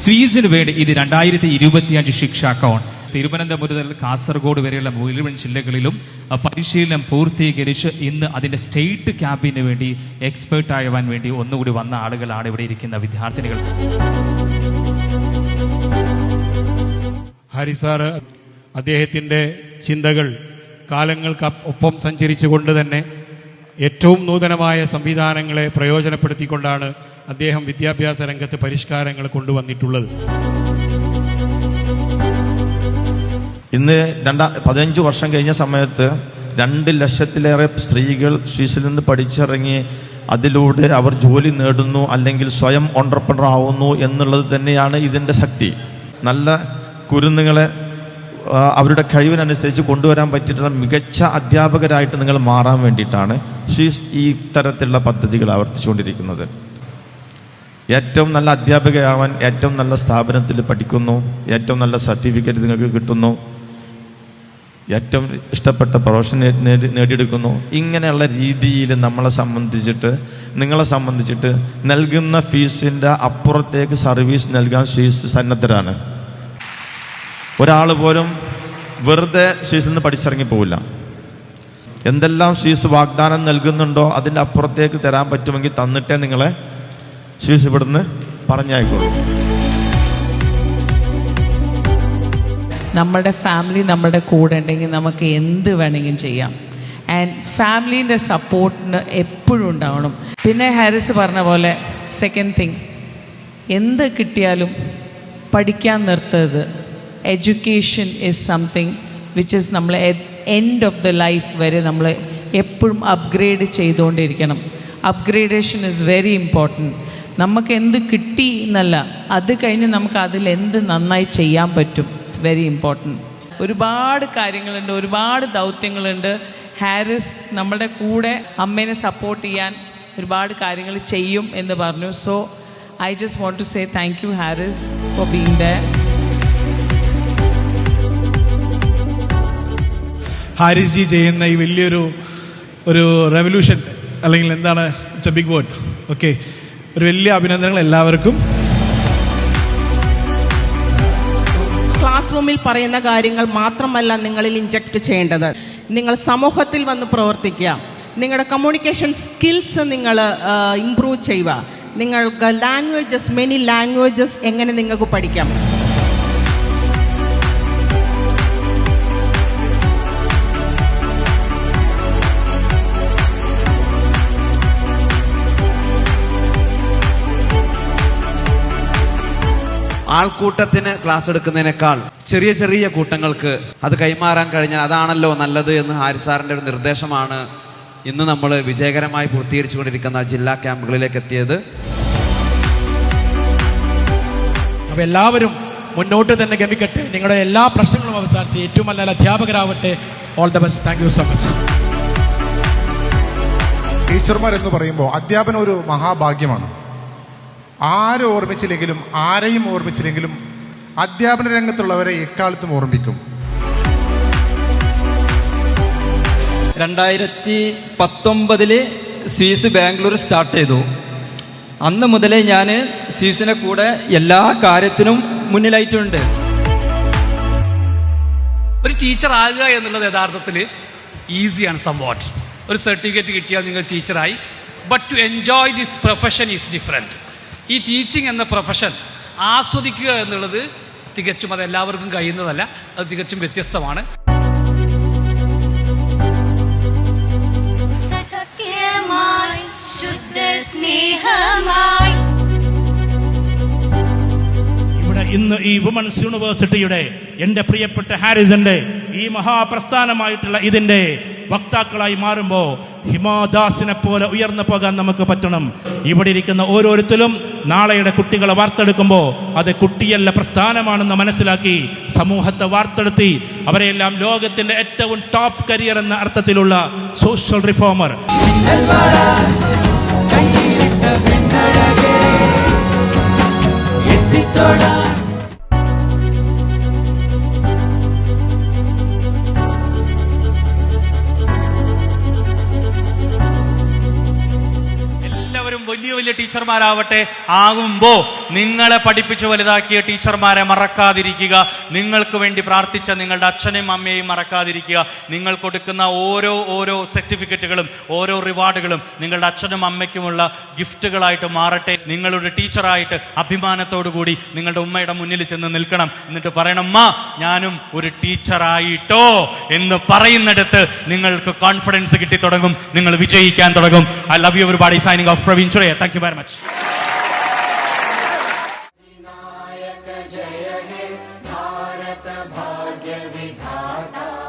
സ്വീസിന് വേണ്ടി ഇത് 2025 ശിക്ഷാ അക്കൗണ്ട്. തിരുവനന്തപുരം മുതൽ കാസർഗോഡ് വരെയുള്ള മുഴുവൻ ജില്ലകളിലും പരിശീലനം പൂർത്തീകരിച്ച് ഇന്ന് അതിന്റെ സ്റ്റേറ്റ് ക്യാമ്പിന് വേണ്ടി എക്സ്പേർട്ട് ആവാൻ വേണ്ടി ഒന്നുകൂടി വന്ന ആളുകളാണ് ഇവിടെ ഇരിക്കുന്ന വിദ്യാർത്ഥിനികൾ. ഹരി സാറ് അദ്ദേഹത്തിൻ്റെ ചിന്തകൾ കാലങ്ങൾക്ക് ഒപ്പം സഞ്ചരിച്ചുകൊണ്ട് തന്നെ ഏറ്റവും നൂതനമായ സംവിധാനങ്ങളെ പ്രയോജനപ്പെടുത്തിക്കൊണ്ടാണ് അദ്ദേഹം വിദ്യാഭ്യാസ രംഗത്ത് പരിഷ്കാരങ്ങൾ കൊണ്ടുവന്നിട്ടുള്ളത്. ഇന്ന് 15 വർഷം കഴിഞ്ഞ സമയത്ത് 2 ലക്ഷത്തിലേറെ സ്ത്രീകൾ സ്വിസിൽ നിന്ന് പഠിച്ചിറങ്ങി അതിലൂടെ അവർ ജോലി നേടുന്നു, അല്ലെങ്കിൽ സ്വയം ഓൺട്രപ്രണർ ആവുന്നു എന്നുള്ളത് തന്നെയാണ് ഇതിൻ്റെ ശക്തി. നല്ല കുരുന്നുകളെ അവരുടെ കഴിവിനനുസരിച്ച് കൊണ്ടുവരാൻ പറ്റിയിട്ടുള്ള മികച്ച അധ്യാപകരായിട്ട് നിങ്ങൾ മാറാൻ വേണ്ടിയിട്ടാണ് സ്വിസ് ഈ തരത്തിലുള്ള പദ്ധതികൾ ആവർത്തിച്ചുകൊണ്ടിരിക്കുന്നത്. ഏറ്റവും നല്ല അധ്യാപകയാവാൻ ഏറ്റവും നല്ല സ്ഥാപനത്തിൽ പഠിക്കുന്നു, ഏറ്റവും നല്ല സർട്ടിഫിക്കറ്റ് നിങ്ങൾക്ക് കിട്ടുന്നു, ഏറ്റവും ഇഷ്ടപ്പെട്ട പ്രൊഫഷൻ നേടിയെടുക്കുന്നു. ഇങ്ങനെയുള്ള രീതിയിൽ നിങ്ങളെ സംബന്ധിച്ചിട്ട് നൽകുന്ന ഫീസിൻ്റെ അപ്പുറത്തേക്ക് സർവീസ് നൽകാൻ ഫീസ് സന്നദ്ധരാണ്. ഒരാൾ പോലും വെറുതെ ഫീസിൽ നിന്ന് പഠിച്ചിറങ്ങി പോവില്ല. എന്തെല്ലാം ഫീസ് വാഗ്ദാനം നൽകുന്നുണ്ടോ അതിൻ്റെ അപ്പുറത്തേക്ക് തരാൻ പറ്റുമെങ്കിൽ തന്നിട്ടേ നിങ്ങളെ ഫീസ് ഇവിടുന്ന് പറഞ്ഞയക്കുള്ളൂ. നമ്മുടെ ഫാമിലി നമ്മുടെ കൂടെ ഉണ്ടെങ്കിൽ നമുക്ക് എന്ത് വേണമെങ്കിലും ചെയ്യാം. ആൻഡ് ഫാമിലീൻ്റെ സപ്പോർട്ടിന് എപ്പോഴും ഉണ്ടാവണം. പിന്നെ ഹാരിസ് പറഞ്ഞ പോലെ സെക്കൻഡ് തിങ്, എന്ത് കിട്ടിയാലും പഠിക്കാൻ നിർത്തരുത്. Education is something which is നമ്മൾ എൻഡ് ഓഫ് ദ ലൈഫ് വരെ നമ്മൾ എപ്പോഴും അപ്ഗ്രേഡ് ചെയ്തുകൊണ്ടിരിക്കണം. Upgradation is very important. നമുക്ക് എന്ത് കിട്ടി എന്നല്ല, അത് കഴിഞ്ഞ് നമുക്ക് അതിൽ എന്ത് നന്നായി ചെയ്യാൻ പറ്റും, ഇറ്റ്സ് വെരി ഇമ്പോർട്ടൻറ്റ്. ഒരുപാട് കാര്യങ്ങളുണ്ട്, ഒരുപാട് ദൗത്യങ്ങളുണ്ട്. ഹാരിസ് നമ്മുടെ കൂടെ അമ്മേനെ സപ്പോർട്ട് ചെയ്യാൻ ഒരുപാട് കാര്യങ്ങൾ ചെയ്യും എന്ന് പറഞ്ഞു. So I just want to say thank you Haris for being there. Haris ji ചെയ്യുന്ന ഈ വലിയൊരു റെവല്യൂഷൻ, അല്ലെങ്കിൽ എന്താണ്, it's a big word. Okay, ഒരു വലിയ അഭിനന്ദനങ്ങൾ എല്ലാവർക്കും. ക്ലാസ് റൂമിൽ പറയുന്ന കാര്യങ്ങൾ മാത്രമല്ല നിങ്ങളിൽ ഇൻജക്റ്റ് ചെയ്യേണ്ടത്. നിങ്ങൾ സമൂഹത്തിൽ വന്ന് പ്രവർത്തിക്കുക. നിങ്ങളുടെ കമ്മ്യൂണിക്കേഷൻ സ്കിൽസ് നിങ്ങൾ ഇംപ്രൂവ് ചെയ്യുക. നിങ്ങൾക്ക് മെനി ലാംഗ്വേജസ് എങ്ങനെ നിങ്ങൾക്ക് പഠിക്കാം. ആൾക്കൂട്ടത്തിന് ക്ലാസ് എടുക്കുന്നതിനേക്കാൾ ചെറിയ ചെറിയ കൂട്ടങ്ങൾക്ക് അത് കൈമാറാൻ കഴിഞ്ഞാൽ അതാണല്ലോ നല്ലത് എന്ന് ഹാരിസ് സാറിൻ്റെ ഒരു നിർദ്ദേശമാണ് ഇന്ന് നമ്മൾ വിജയകരമായി പൂർത്തീകരിച്ചുകൊണ്ടിരിക്കുന്ന ജില്ലാ ക്യാമ്പുകളിലേക്ക് എത്തിയത്. അപ്പോൾ എല്ലാവരും മുന്നോട്ട് തന്നെ ഗമിക്കട്ടെ. നിങ്ങളുടെ എല്ലാ പ്രശ്നങ്ങളും അവസാനിച്ച് ഏറ്റവും നല്ല അധ്യാപകരാവട്ടെ. All the best. Thank you so much. ടീച്ചർമാരെന്ന് പറയുമ്പോൾ അധ്യാപനം ഒരു മഹാഭാഗ്യമാണ്. ആരും ഓർമ്മിച്ചില്ലെങ്കിലും ആരെയും ഓർമ്മിച്ചില്ലെങ്കിലും അധ്യാപന രംഗത്തുള്ളവരെ എക്കാലത്തും ഓർമ്മിക്കും. 2019 സ്വീസ് ബാംഗ്ലൂർ സ്റ്റാർട്ട് ചെയ്തു. അന്ന് മുതലേ ഞാൻ സ്വീസിനെ കൂടെ എല്ലാ കാര്യത്തിനും മുന്നിലായിട്ടുണ്ട്. ഒരു ടീച്ചർ ആകുക എന്നുള്ളത് യഥാർത്ഥത്തിൽ ഈസിയാണ്. സംവാട്ട് ഒരു സർട്ടിഫിക്കറ്റ് കിട്ടിയാൽ നിങ്ങൾ ടീച്ചറായി. But to enjoy this profession is different. ഈ ടീച്ചിങ് എന്ന പ്രൊഫഷൻ ആസ്വദിക്കുക എന്നുള്ളത് തികച്ചും അത് എല്ലാവർക്കും കഴിയുന്നതല്ല, അത് തികച്ചും വ്യത്യസ്തമാണ്. ഇവിടെ ഇന്ന് ഈ വുമൻസ് യൂണിവേഴ്സിറ്റിയുടെ എൻ്റെ പ്രിയപ്പെട്ട ഹാരിസിന്റെ ഈ മഹാപ്രസ്ഥാനമായിട്ടുള്ള ഇതിന്റെ വക്താക്കളായി മാറുമ്പോൾ ഹിമാദാസിനെ പോലെ ഉയർന്നു പോകാൻ നമുക്ക് പറ്റണം. ഇവിടെ ഇരിക്കുന്ന ഓരോരുത്തരും നാളെയുടെ കുട്ടികളെ വാർത്തെടുക്കുമ്പോൾ അത് കുട്ടിയല്ല പ്രസ്ഥാനമാണെന്ന് മനസ്സിലാക്കി സമൂഹത്തെ വാർത്തെടുത്തി അവരെല്ലാം ലോകത്തിന്റെ ഏറ്റവും ടോപ്പ് കരിയർ എന്ന അർത്ഥത്തിലുള്ള സോഷ്യൽ റിഫോമർ. വലിയ വലിയ ടീച്ചർമാരാവട്ടെ ആകുമ്പോൾ നിങ്ങളെ പഠിപ്പിച്ചു വലുതാക്കിയ ടീച്ചർമാരെ മറക്കാതിരിക്കുക. നിങ്ങൾക്ക് വേണ്ടി പ്രാർത്ഥിച്ച നിങ്ങളുടെ അച്ഛനെയും അമ്മയെയും മറക്കാതിരിക്കുക. നിങ്ങൾ കൊടുക്കുന്ന ഓരോ സർട്ടിഫിക്കറ്റുകളും ഓരോ റിവാർഡുകളും നിങ്ങളുടെ അച്ഛനും അമ്മയ്ക്കുമുള്ള ഗിഫ്റ്റുകളായിട്ട് മാറട്ടെ. നിങ്ങളുടെ ടീച്ചറായിട്ട് അഭിമാനത്തോടു കൂടി നിങ്ങളുടെ ഉമ്മയുടെ മുന്നിൽ ചെന്ന് നിൽക്കണം. എന്നിട്ട് പറയണം, അമ്മ ഞാനും ഒരു ടീച്ചറായിട്ടോ എന്ന് പറയുന്നിടത്ത് നിങ്ങൾക്ക് കോൺഫിഡൻസ് കിട്ടി തുടങ്ങും, നിങ്ങൾ വിജയിക്കാൻ തുടങ്ങും. I love you everybody. Signing off, Praveen Chure. Thank you very much. जय हे भारत भाग्य विधाता।